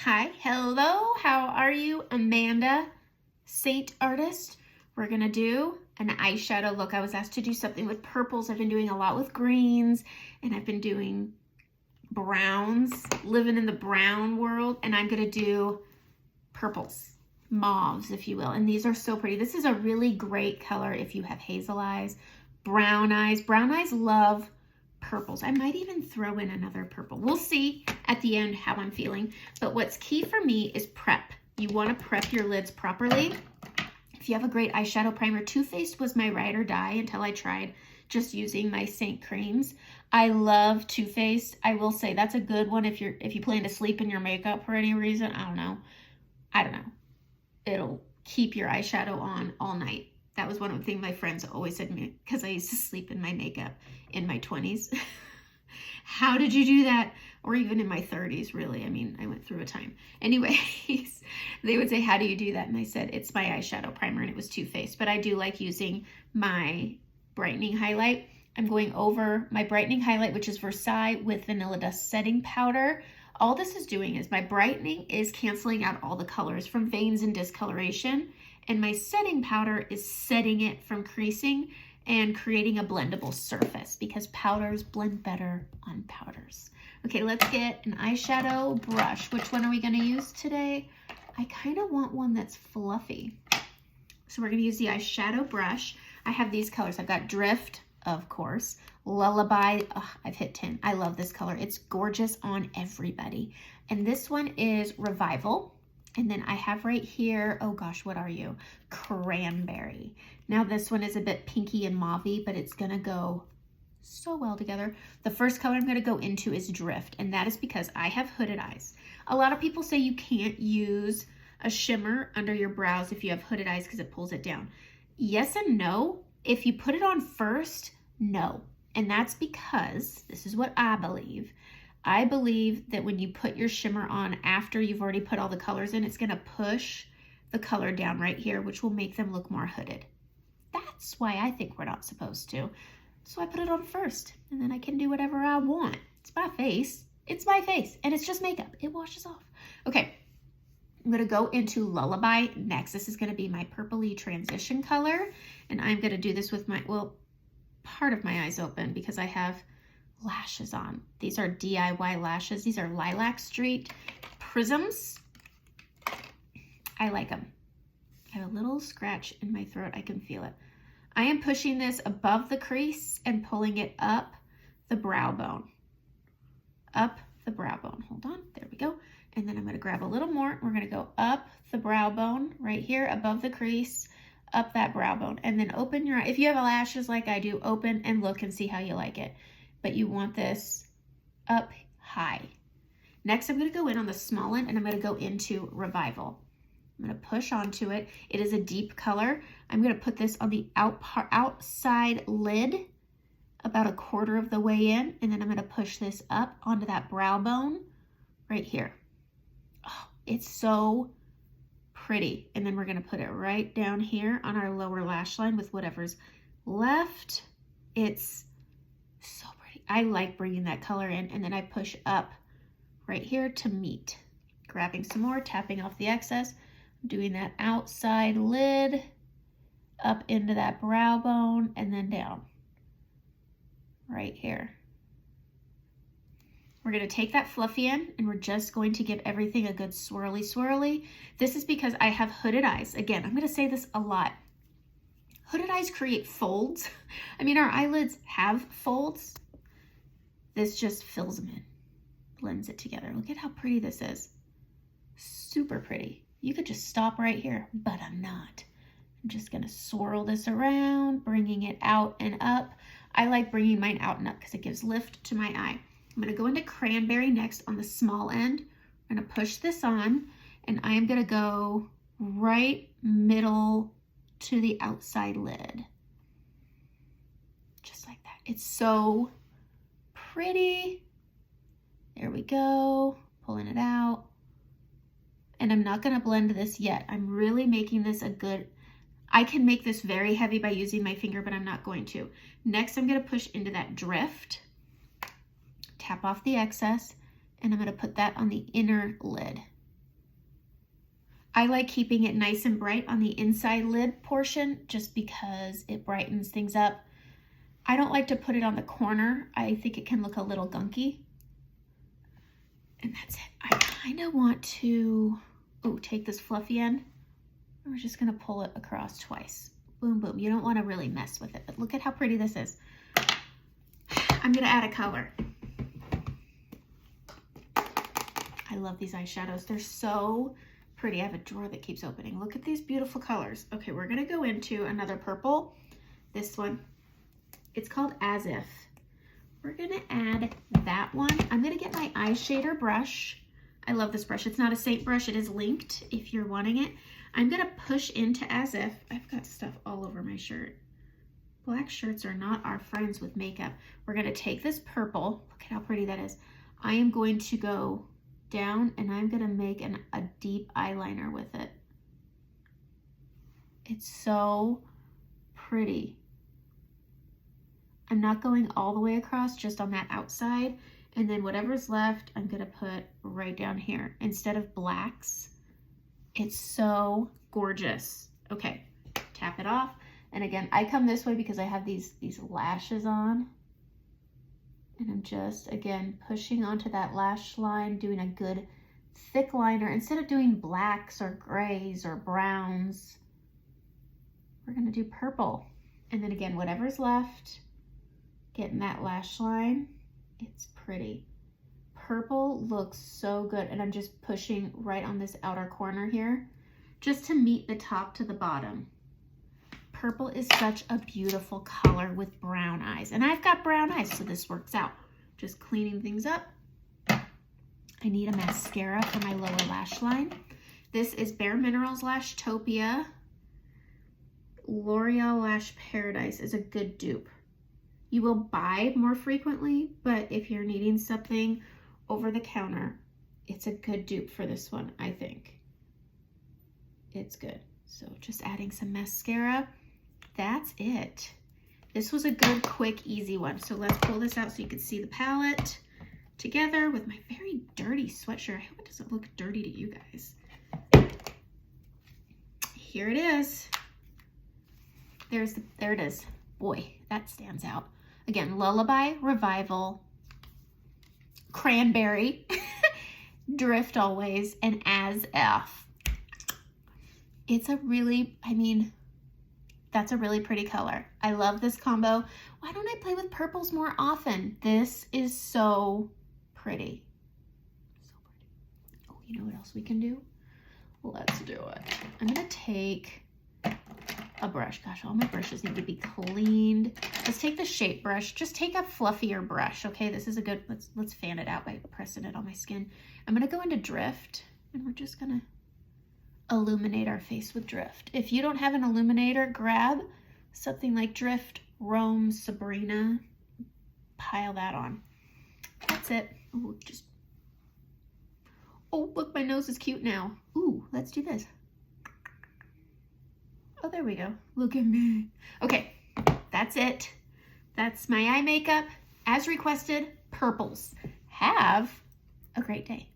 Hi, hello, how are you? Amanda, Seint artist. We're gonna do an eyeshadow look. I was asked to do something with purples. I've been doing a lot with greens, and I've been doing browns, living in the brown world, and I'm gonna do purples, mauves, if you will. And these are so pretty. This is a really great color if you have hazel eyes, brown eyes. Brown eyes love purples. I might even throw in another purple. We'll see at the end how I'm feeling. But what's key for me is prep. You want to prep your lids properly. If you have a great eyeshadow primer, Too Faced was my ride or die until I tried just using my Seint creams. I love Too Faced. I will say that's a good one if you plan to sleep in your makeup for any reason. I don't know. It'll keep your eyeshadow on all night. That was one of the things my friends always said to me because I used to sleep in my makeup in my 20s. How did you do that? Or even in my 30s, really. I mean, I went through a time. Anyways, they would say, how do you do that? And I said, it's my eyeshadow primer, and it was Too Faced. But I do like using my brightening highlight. I'm going over my brightening highlight, which is Versailles with Vanilla Dust setting powder. All this is doing is my brightening is canceling out all the colors from veins and discoloration. And my setting powder is setting it from creasing and creating a blendable surface because powders blend better on powders. Okay, let's get an eyeshadow brush. Which one are we going to use today? I kind of want one that's fluffy. So we're going to use the eyeshadow brush. I have these colors. I've got Drift, of course. Lullaby. Oh, I've hit 10. I love this color. It's gorgeous on everybody. And this one is Revival. And then I have right here, oh gosh, what are you? Cranberry. Now this one is a bit pinky and mauve-y, but it's gonna go so well together. The first color I'm gonna go into is Drift, and that is because I have hooded eyes. A lot of people say you can't use a shimmer under your brows if you have hooded eyes because it pulls it down. Yes and no. If you put it on first, no. And that's because, this is what I believe, that when you put your shimmer on after you've already put all the colors in, it's going to push the color down right here, which will make them look more hooded. That's why I think we're not supposed to. So I put it on first, and then I can do whatever I want. It's my face. It's my face, and it's just makeup. It washes off. Okay, I'm going to go into Lullaby next. This is going to be my purpley transition color, and I'm going to do this with my, well, part of my eyes open because I have lashes on. These are DIY lashes. These are Lilac Street Prisms. I like them. I have a little scratch in my throat. I can feel it. I am pushing this above the crease and pulling it up the brow bone. Up the brow bone. Hold on. There we go. And then I'm going to grab a little more. We're going to go up the brow bone right here above the crease, up that brow bone. And then open your eye. If you have lashes like I do, open and look and see how you like it. But you want this up high. Next, I'm going to go in on the small end and I'm going to go into Revival. I'm going to push onto it. It is a deep color. I'm going to put this on the outside lid about a quarter of the way in, and then I'm going to push this up onto that brow bone right here. Oh, it's so pretty. And then we're going to put it right down here on our lower lash line with whatever's left. It's so pretty. I like bringing that color in, and then I push up right here to meet. Grabbing some more, tapping off the excess, doing that outside lid up into that brow bone and then down right here. We're going to take that fluffy in and we're just going to give everything a good swirly swirly. This is because I have hooded eyes. Again, I'm going to say this a lot. Hooded eyes create folds. I mean, our eyelids have folds. This just fills them in, blends it together. Look at how pretty this is. Super pretty. You could just stop right here, but I'm not. I'm just gonna swirl this around, bringing it out and up. I like bringing mine out and up because it gives lift to my eye. I'm gonna go into Cranberry next on the small end. I'm gonna push this on, and I am gonna go right middle to the outside lid. Just like that. It's so pretty. There we go, pulling it out. And I'm not gonna blend this yet. I'm really making this a good, I can make this very heavy by using my finger, but I'm not going to. Next, I'm gonna push into that Drift, tap off the excess, and I'm gonna put that on the inner lid. I like keeping it nice and bright on the inside lid portion just because it brightens things up. I don't like to put it on the corner. I think it can look a little gunky. And that's it. I kind of want to, take this fluffy end. We're just gonna pull it across twice. Boom, boom. You don't wanna really mess with it, but look at how pretty this is. I'm gonna add a color. I love these eyeshadows. They're so pretty. I have a drawer that keeps opening. Look at these beautiful colors. Okay, we're gonna go into another purple. This one, it's called As If. We're gonna add that one. I'm gonna get my eye shader brush. I love this brush. It's not a Seint brush, it is linked if you're wanting it. I'm gonna push into As If. I've got stuff all over my shirt. Black shirts are not our friends with makeup. We're gonna take this purple. Look at how pretty that is. I am going to go down and I'm gonna make a deep eyeliner with it. It's so pretty. I'm not going all the way across, just on that outside. And then whatever's left, I'm gonna put right down here. Instead of blacks, it's so gorgeous. Okay, tap it off. And again, I come this way because I have these lashes on. And I'm just, again, pushing onto that lash line, doing a good thick liner. Instead of doing blacks or grays or browns, we're gonna do purple. And then again, whatever's left, getting that lash line, it's pretty. Purple looks so good. And I'm just pushing right on this outer corner here, just to meet the top to the bottom. Purple is such a beautiful color with brown eyes. And I've got brown eyes, so this works out. Just cleaning things up. I need a mascara for my lower lash line. This is Bare Minerals Lashtopia. L'Oreal Lash Paradise is a good dupe. You will buy more frequently, but if you're needing something over the counter, it's a good dupe for this one, I think. It's good. So just adding some mascara. That's it. This was a good, quick, easy one. So let's pull this out so you can see the palette together with my very dirty sweatshirt. I hope it doesn't look dirty to you guys. Here it is. There it is. Boy, that stands out. Again, Lullaby, Revival, Cranberry, Drift Always, and As If. It's a really, that's a really pretty color. I love this combo. Why don't I play with purples more often? This is so pretty. So pretty. Oh, you know what else we can do? Let's do it. I'm gonna take a brush. Gosh, all my brushes need to be cleaned. Let's take the shape brush. Just take a fluffier brush, okay? This is a good, let's fan it out by pressing it on my skin. I'm gonna go into Drift, and we're just gonna illuminate our face with Drift. If you don't have an illuminator, grab something like Drift, Rome, Sabrina, pile that on. That's it. Ooh, oh, look, my nose is cute now. Ooh, let's do this. Oh, there we go. Look at me. Okay, that's it. That's my eye makeup, as requested, purples. Have a great day.